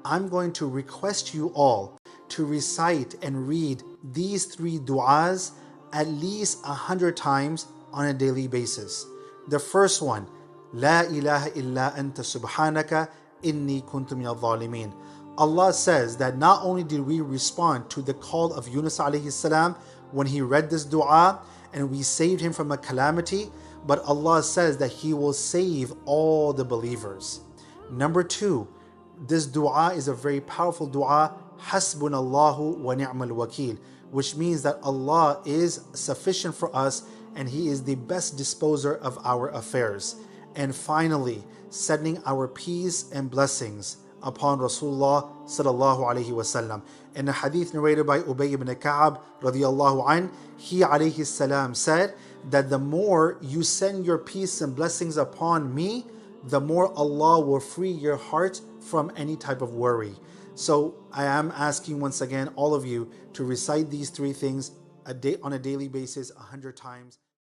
I'm going to request you all to recite and read these 3 du'as at least 100 times on a daily basis. The first one, La ilaha illa anta subhanaka inni kuntu minal zalimin. Allah says that not only did we respond to the call of Yunus alayhi salam when he read this dua and we saved him from a calamity, but Allah says that He will save all the believers. Number 2, this dua is a very powerful dua, Hasbunallahu wa ni'mal wakil, which means that Allah is sufficient for us and He is the best disposer of our affairs. And finally, sending our peace and blessings upon Rasulullah sallallahu alaihi wasallam. In a hadith narrated by Ubay ibn Ka'ab radiyallahu anh, he alayhi salam said that the more you send your peace and blessings upon me, the more Allah will free your heart from any type of worry. So I am asking once again all of you to recite these 3 things on a daily basis 100 times.